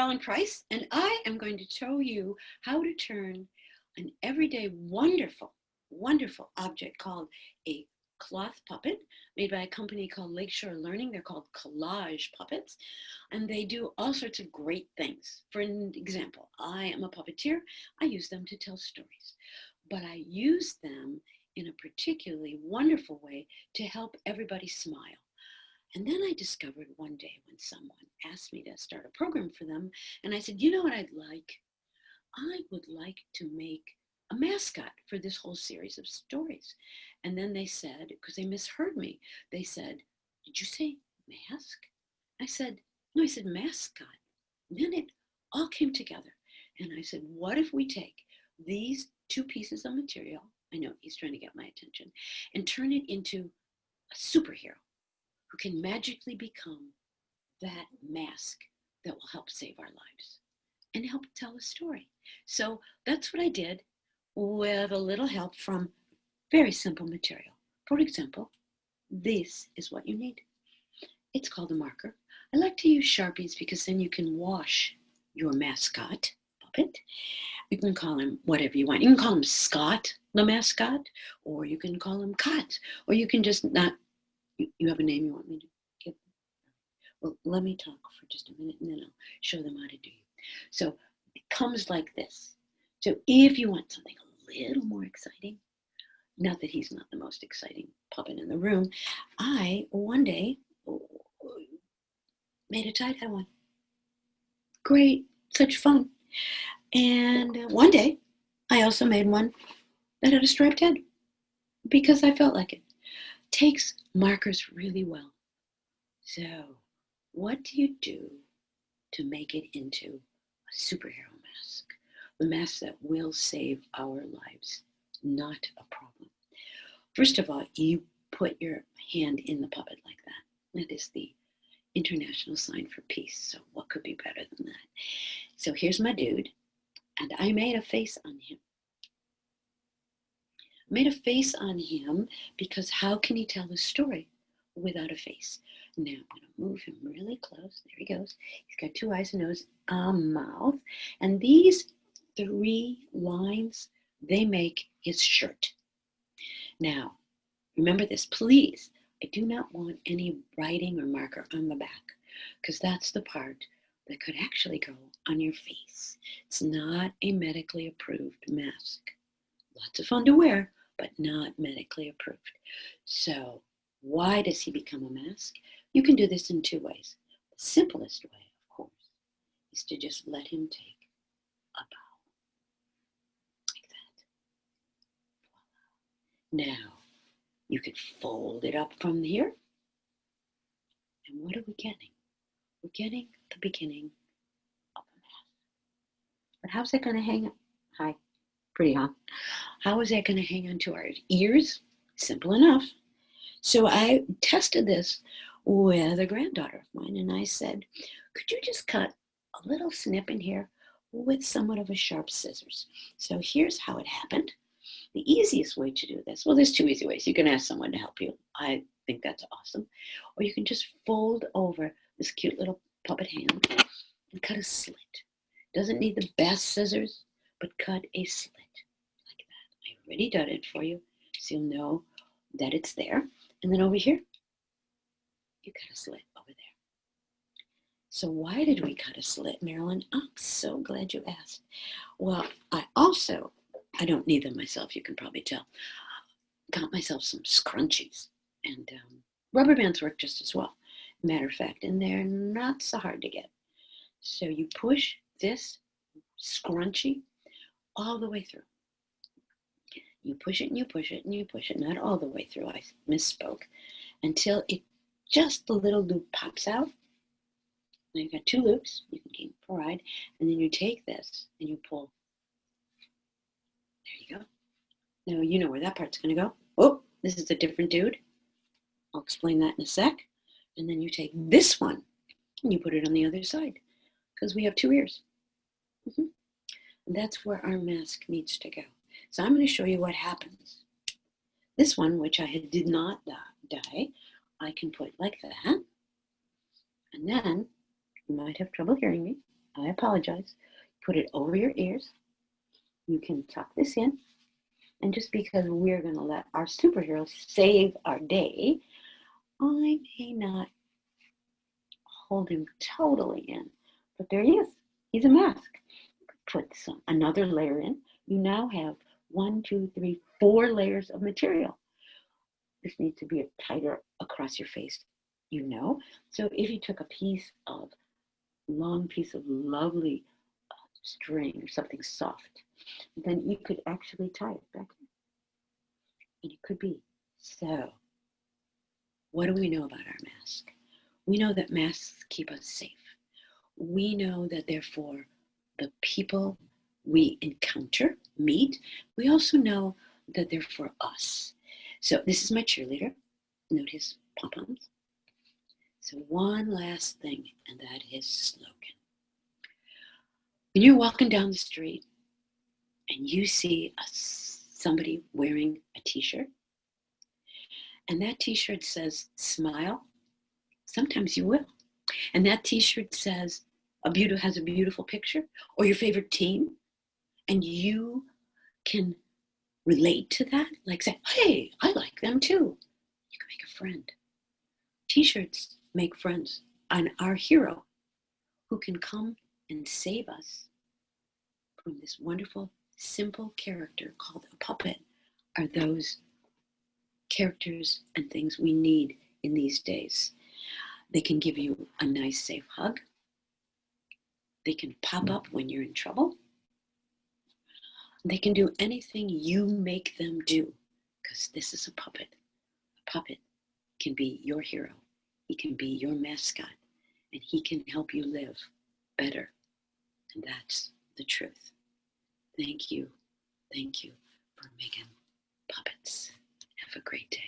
Marilyn Price, and I am going to show you how to turn an everyday wonderful, wonderful object called a cloth puppet made by a company called Lakeshore Learning. They're called collage puppets, and they do all sorts of great things. For an example, I am a puppeteer. I use them to tell stories, but I use them in a particularly wonderful way to help everybody smile. And then I discovered one day when someone asked me to start a program for them, and I said, you know what I'd like? I would like to make a mascot for this whole series of stories. And then they said, because they misheard me, they said, did you say mask? I said, no, I said mascot. And then it all came together. And I said, what if we take these two pieces of material, I know he's trying to get my attention, and turn it into a superhero who can magically become that mask that will help save our lives and help tell a story. So that's what I did with a little help from very simple material. For example, this is what you need. It's called a marker. I like to use Sharpies because then you can wash your mascot puppet. You can call him whatever you want. You can call him Scott, the mascot, or you can call him Cot, or you can just not. You have a name you want me to give? Well, let me talk for just a minute and then I'll show them how to do it. So it comes like this. So if you want something a little more exciting, not that he's not the most exciting puppet in the room, I one day made a tie-dye one. Great, such fun. And one day I also made one that had a striped head because I felt like it. Takes markers really well. So what do you do to make it into a superhero mask? The mask that will save our lives, not a problem. First of all, you put your hand in the puppet like that. That is the international sign for peace. So what could be better than that? So here's my dude, and I made a face on him. Made a face on him because how can he tell a story without a face? Now I'm going to move him really close. There he goes. He's got two eyes, a nose, a mouth. And these three lines, they make his shirt. Now, remember this, please. I do not want any writing or marker on the back because that's the part that could actually go on your face. It's not a medically approved mask. Lots of fun to wear, but not medically approved. So why does he become a mask? You can do this in two ways. The simplest way, of course, is to just let him take a bow. Like that. Voila. Now, you could fold it up from here. And what are we getting? We're getting the beginning of a mask. But how's that going to hang? Hi. Pretty, huh? How is that going to hang onto our ears? Simple enough. So I tested this with a granddaughter of mine, and I said, could you just cut a little snip in here with somewhat of a sharp scissors? So here's how it happened. The easiest way to do this, well, there's two easy ways. You can ask someone to help you. I think that's awesome. Or you can just fold over this cute little puppet hand and cut a slit. Doesn't need the best scissors, but cut a slit like that. I already done it for you, so you'll know that it's there. And then over here, you cut a slit over there. So why did we cut a slit, Marilyn? I'm so glad you asked. Well, I don't need them myself, you can probably tell. Got myself some scrunchies, and rubber bands work just as well. Matter of fact, and they're not so hard to get. So you push this scrunchie all the way through. You push it and you push it and you push it, not all the way through, I misspoke, until it just the little loop pops out. Now you've got two loops, you can keep for a ride, and then you take this and you pull. There you go. Now you know where that part's going to go. Oh, this is a different dude. I'll explain that in a sec. And then you take this one and you put it on the other side because we have two ears. And that's where our mask needs to go. So I'm going to show you what happens. This one, which I did not dye, I can put like that. And then, you might have trouble hearing me. I apologize. Put it over your ears. You can tuck this in. And just because we're going to let our superhero save our day, I may not hold him totally in. But there he is. He's a mask. Put another layer in. You now have 1, 2, 3, 4 layers of material. This needs to be tighter across your face, you know. So if you took a long piece of lovely string or something soft, then you could actually tie it back in. And it could be. So, what do we know about our mask? We know that masks keep us safe. We know that therefore the people we encounter, meet, we also know that they're for us. So this is my cheerleader. Note his pom-poms. So one last thing, and that is slogan. When you're walking down the street and you see somebody wearing a t-shirt, and that t-shirt says smile, sometimes you will. And that t-shirt says has a beautiful picture or your favorite team, and you can relate to that, like say, hey, I like them too. You can make a friend. T-shirts make friends. And our hero who can come and save us from this wonderful, simple character called a puppet are those characters and things we need in these days. They can give you a nice, safe hug. They can pop up when you're in trouble. They can do anything you make them do, because this is a puppet. A puppet can be your hero. He can be your mascot, and he can help you live better. And that's the truth. Thank you. Thank you for making puppets. Have a great day.